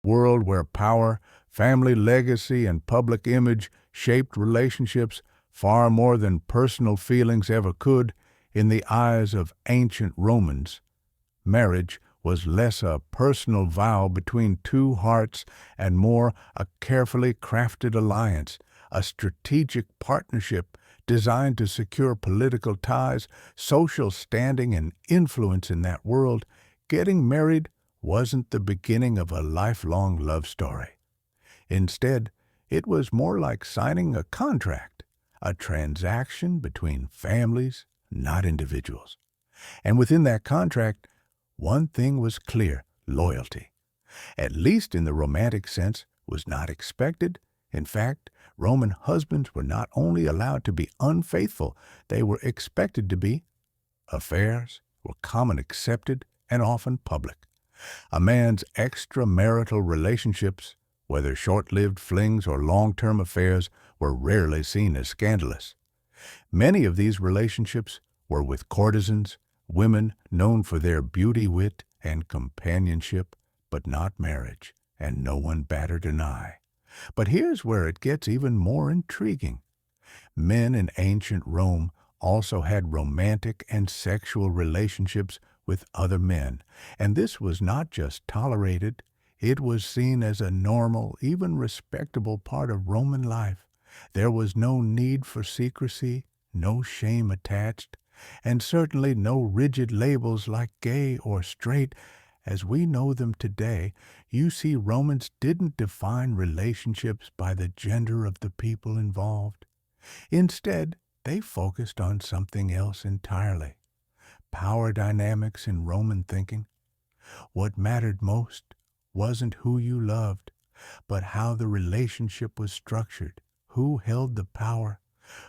World where power, family legacy, and public image shaped relationships far more than personal feelings ever could. In the eyes of ancient Romans, marriage was less a personal vow between two hearts and more a carefully crafted alliance, a strategic partnership designed to secure political ties, social standing, and influence in that world. Getting married wasn't the beginning of a lifelong love story. Instead, it was more like signing a contract, a transaction between families, not individuals. And within that contract, one thing was clear: loyalty, at least in the romantic sense, was not expected. In fact, Roman husbands were not only allowed to be unfaithful, they were expected to be. Affairs were common accepted and often public. A man's extramarital relationships, whether short-lived flings or long-term affairs, were rarely seen as scandalous. Many of these relationships were with courtesans, women known for their beauty, wit, and companionship, but not marriage, and no one batted an eye. But here's where it gets even more intriguing. Men in ancient Rome also had romantic and sexual relationships with other men, and this was not just tolerated, it was seen as a normal, even respectable part of Roman life. There was no need for secrecy, no shame attached, and certainly no rigid labels like gay or straight. As we know them today, you see, Romans didn't define relationships by the gender of the people involved. Instead, they focused on something else entirely: power dynamics in Roman thinking. What mattered most wasn't who you loved, but how the relationship was structured, who held the power,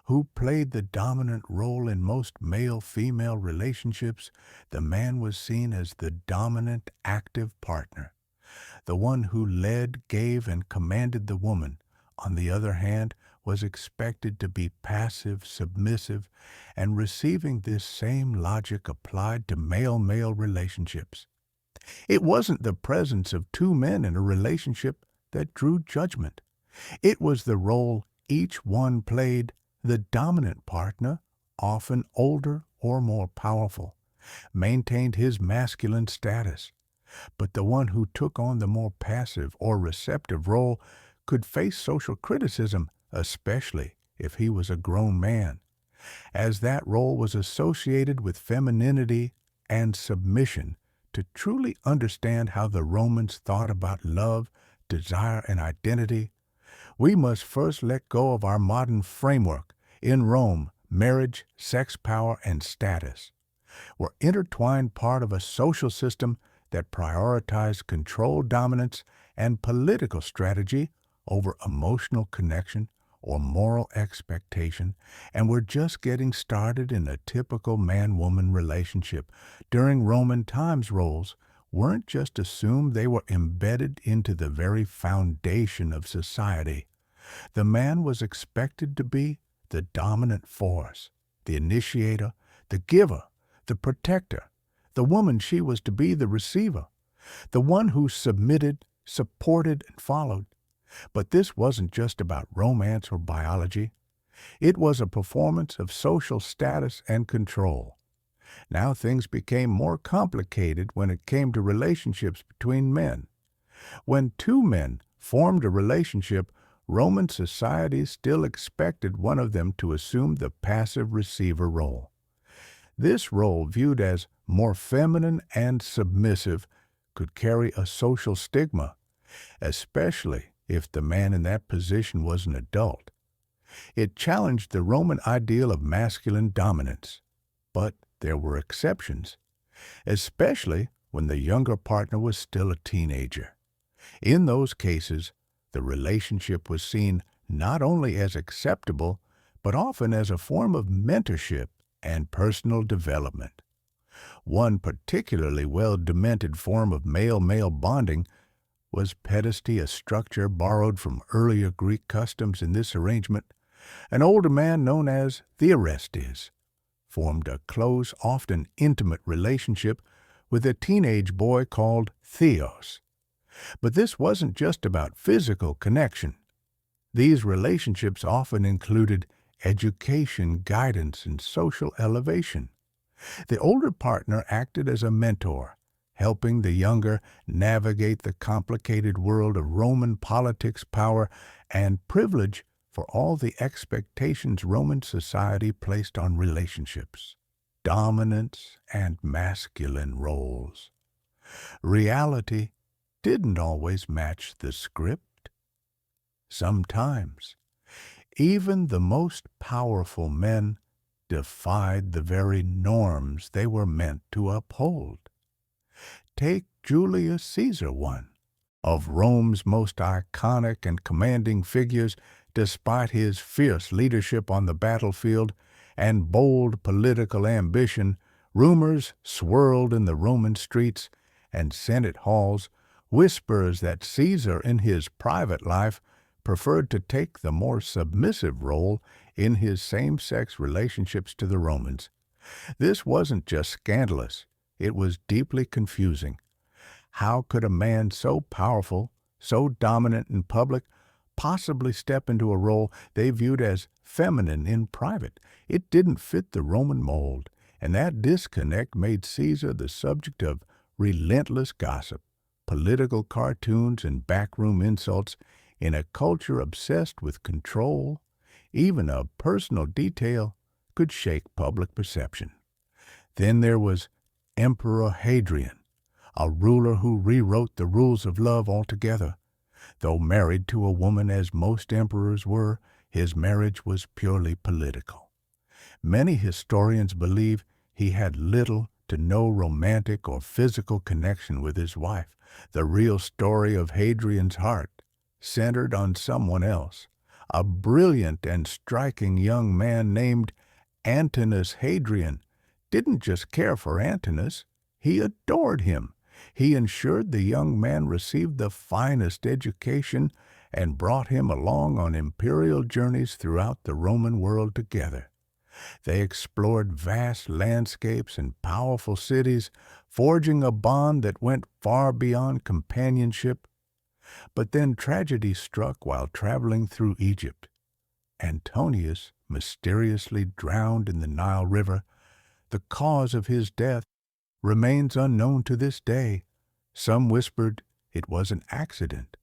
who played the dominant role. In most male-female relationships, the man was seen as the dominant, active partner, the one who led, gave, and commanded. The woman, on the other hand, was expected to be passive, submissive, and receiving this same logic applied to male-male relationships. It wasn't the presence of two men in a relationship that drew judgment. It was the role each one played. The dominant partner, often older or more powerful, maintained his masculine status, but the one who took on the more passive or receptive role could face social criticism, especially if he was a grown man, as that role was associated with femininity and submission. To truly understand how the Romans thought about love, desire, and identity, we must first let go of our modern framework. In Rome, marriage, sex, power, and status were intertwined, part of a social system that prioritized control, dominance, and political strategy over emotional connection or moral expectation, and we're just getting started in a typical man-woman relationship. During Roman times, roles weren't just assumed, they were embedded into the very foundation of society. The man was expected to be the dominant force, the initiator, the giver, the protector. The woman, she was to be the receiver, the one who submitted, supported, and followed. But this wasn't just about romance or biology. It was a performance of social status and control. Now things became more complicated when it came to relationships between men. When two men formed a relationship, Roman society still expected one of them to assume the passive receiver role. This role, viewed as more feminine and submissive, could carry a social stigma, especially if the man in that position was an adult. It challenged the Roman ideal of masculine dominance. But there were exceptions, especially when the younger partner was still a teenager. In those cases, the relationship was seen not only as acceptable, but often as a form of mentorship and personal development. One particularly well-documented form of male-male bonding was pedesty, a structure borrowed from earlier Greek customs. In this arrangement, an older man known as the Orestes formed a close, often intimate relationship with a teenage boy called Theos. But this wasn't just about physical connection. These relationships often included education, guidance, and social elevation. The older partner acted as a mentor, helping the younger navigate the complicated world of Roman politics, power, and privilege for all the expectations Roman society placed on relationships, dominance, and masculine roles. Reality didn't always match the script. Sometimes, even the most powerful men defied the very norms they were meant to uphold. Take Julius Caesar, one of Rome's most iconic and commanding figures. Despite his fierce leadership on the battlefield and bold political ambition, rumors swirled in the Roman streets and Senate halls, whispers that Caesar in his private life preferred to take the more submissive role in his same-sex relationships to the Romans. This wasn't just scandalous, it was deeply confusing. How could a man so powerful, so dominant in public, possibly step into a role they viewed as feminine in private? It didn't fit the Roman mold, and that disconnect made Caesar the subject of relentless gossip, political cartoons, and backroom insults in a culture obsessed with control. Even a personal detail could shake public perception. Then there was Emperor Hadrian, a ruler who rewrote the rules of love altogether. Though married to a woman as most emperors were, his marriage was purely political. Many historians believe he had little to no romantic or physical connection with his wife. The real story of Hadrian's heart centered on someone else, a brilliant and striking young man named Antinous Hadrian. Didn't just care for Antinous, he adored him. He ensured the young man received the finest education and brought him along on imperial journeys throughout the Roman world together. They explored vast landscapes and powerful cities, forging a bond that went far beyond companionship. But then tragedy struck while traveling through Egypt. Antonius mysteriously drowned in the Nile River. The cause of his death remains unknown to this day. Some whispered it was an accident.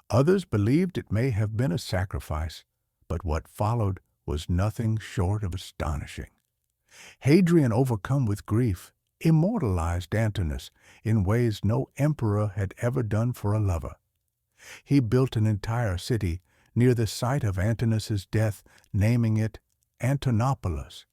Others believed it may have been a sacrifice, but what followed was nothing short of astonishing. Hadrian, overcome with grief, immortalized Antinous in ways no emperor had ever done for a lover. He built an entire city near the site of Antinous' death, naming it Antonopolis.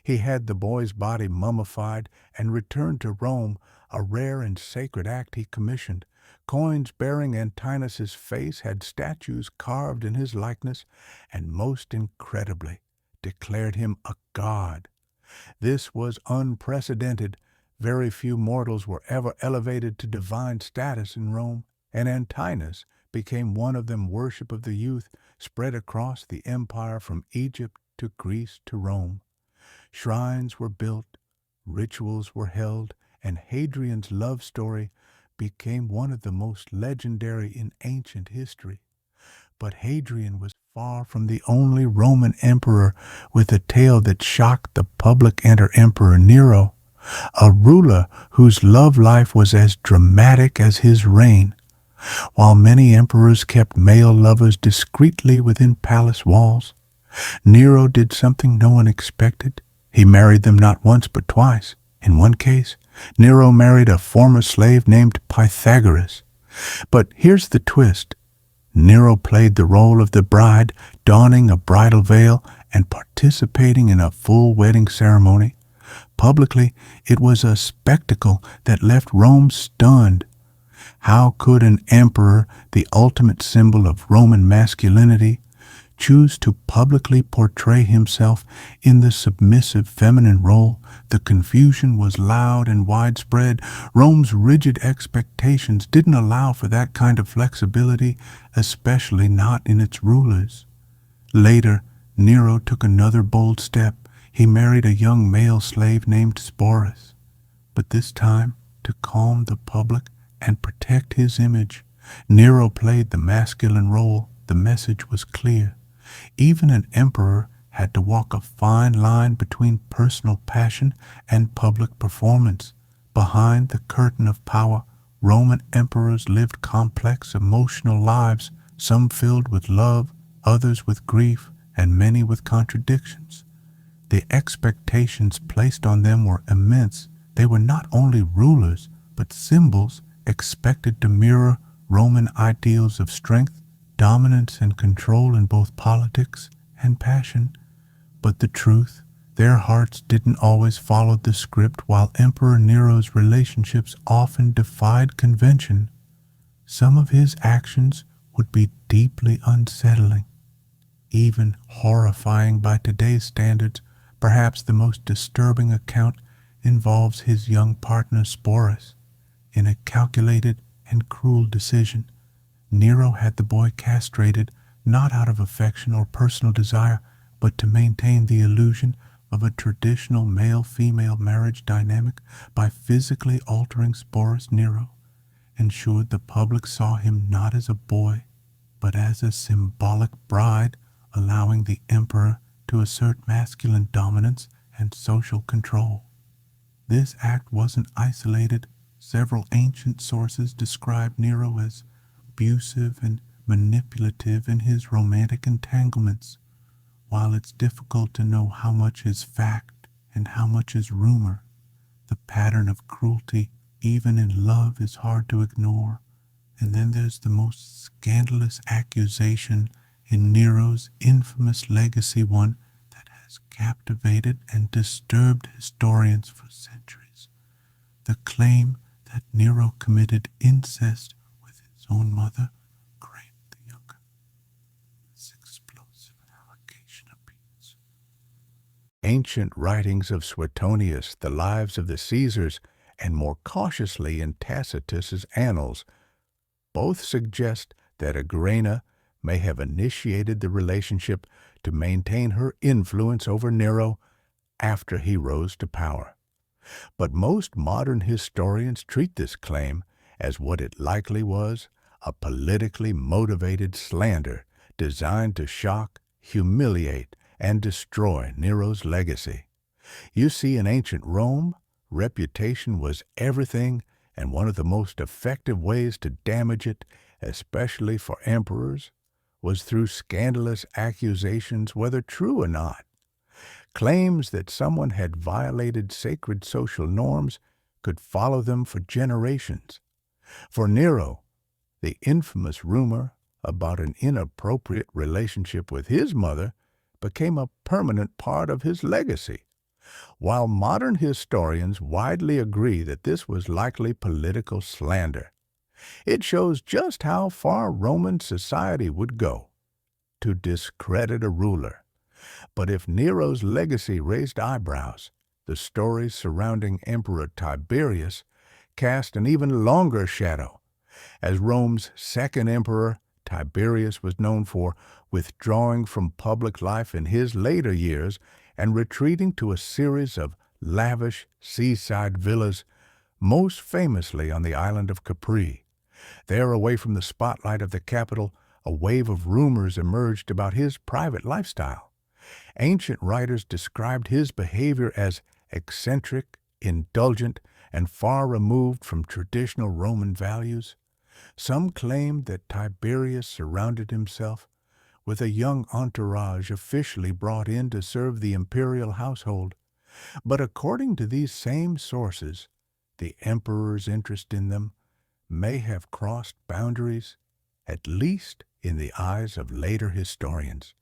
He had the boy's body mummified and returned to Rome, a rare and sacred act he commissioned. Coins bearing Antinous' face had statues carved in his likeness, and most incredibly, declared him a god. This was unprecedented. Very few mortals were ever elevated to divine status in Rome, and Antinous became one of them. Worship of the youth spread across the empire from Egypt to Greece to Rome. Shrines were built, rituals were held, and Hadrian's love story became one of the most legendary in ancient history. But Hadrian was far from the only Roman emperor with a tale that shocked the public. Enter Emperor Nero, a ruler whose love life was as dramatic as his reign. While many emperors kept male lovers discreetly within palace walls, Nero did something no one expected. He married them not once but twice. In one case, Nero married a former slave named Pythagoras. But here's the twist. Nero played the role of the bride, donning a bridal veil and participating in a full wedding ceremony. Publicly, it was a spectacle that left Rome stunned. How could an emperor, the ultimate symbol of Roman masculinity, choose to publicly portray himself in the submissive feminine role? The confusion was loud and widespread. Rome's rigid expectations didn't allow for that kind of flexibility, especially not in its rulers. Later, Nero took another bold step. He married a young male slave named Sporus, but this time to calm the public and protect his image. Nero played the masculine role. The message was clear. Even an emperor had to walk a fine line between personal passion and public performance. Behind the curtain of power, Roman emperors lived complex emotional lives, some filled with love, others with grief, and many with contradictions. The expectations placed on them were immense. They were not only rulers, but symbols expected to mirror Roman ideals of strength, dominance, and control in both politics and passion. But the truth, their hearts didn't always follow the script. While Emperor Nero's relationships often defied convention, some of his actions would be deeply unsettling, even horrifying by today's standards. Perhaps the most disturbing account involves his young partner Sporus. In a calculated and cruel decision, Nero had the boy castrated not out of affection or personal desire, but to maintain the illusion of a traditional male-female marriage dynamic. By physically altering Sporus, Nero ensured the public saw him not as a boy, but as a symbolic bride, allowing the emperor to assert masculine dominance and social control. This act wasn't isolated. Several ancient sources describe Nero as abusive and manipulative in his romantic entanglements. While it's difficult to know how much is fact and how much is rumor, the pattern of cruelty, even in love, is hard to ignore. And then there's the most scandalous accusation in Nero's infamous legacy, one that has captivated and disturbed historians for centuries. The claim that Nero committed incest with his own mother, Graham the Younger. This explosive allegation appears. Ancient writings of Suetonius, the lives of the Caesars, and more cautiously in Tacitus's Annals, both suggest that Agrena may have initiated the relationship to maintain her influence over Nero after he rose to power. But most modern historians treat this claim as what it likely was, a politically motivated slander designed to shock, humiliate, and destroy Nero's legacy. You see, in ancient Rome, reputation was everything, and one of the most effective ways to damage it, especially for emperors, was through scandalous accusations, whether true or not. Claims that someone had violated sacred social norms could follow them for generations. For Nero, the infamous rumor about an inappropriate relationship with his mother became a permanent part of his legacy. While modern historians widely agree that this was likely political slander, it shows just how far Roman society would go to discredit a ruler. But if Nero's legacy raised eyebrows, the stories surrounding Emperor Tiberius cast an even longer shadow. As Rome's second emperor, Tiberius was known for withdrawing from public life in his later years and retreating to a series of lavish seaside villas, most famously on the island of Capri. There, away from the spotlight of the capital, a wave of rumors emerged about his private lifestyle. Ancient writers described his behavior as eccentric, indulgent, and far removed from traditional Roman values. Some claimed that Tiberius surrounded himself with a young entourage officially brought in to serve the imperial household. But according to these same sources, the emperor's interest in them may have crossed boundaries, at least in the eyes of later historians.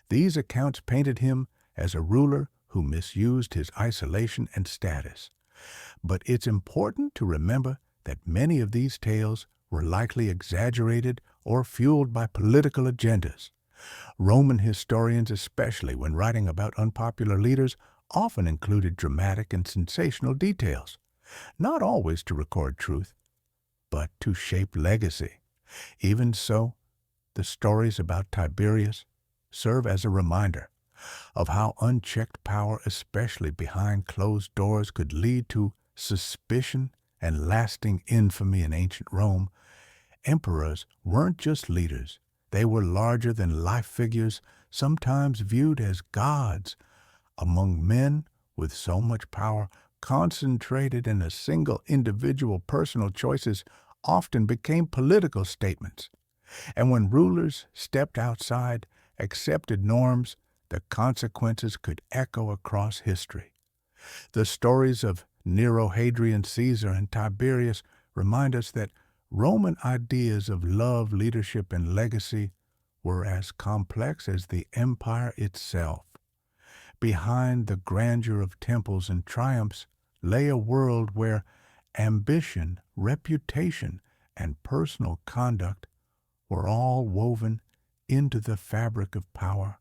These accounts painted him as a ruler who misused his isolation and status. But it's important to remember that many of these tales were likely exaggerated or fueled by political agendas. Roman historians, especially when writing about unpopular leaders, often included dramatic and sensational details, not always to record truth, but to shape legacy. Even so, the stories about Tiberius serve as a reminder of how unchecked power, especially behind closed doors, could lead to suspicion and lasting infamy in ancient Rome, emperors weren't just leaders. They were larger-than-life figures, sometimes viewed as gods. Among men with so much power concentrated in a single individual, personal choices often became political statements. And when rulers stepped outside accepted norms, the consequences could echo across history. The stories of Nero, Hadrian, Caesar, and Tiberius remind us that Roman ideas of love, leadership, and legacy were as complex as the empire itself. Behind the grandeur of temples and triumphs lay a world where ambition, reputation, and personal conduct were all woven into the fabric of power.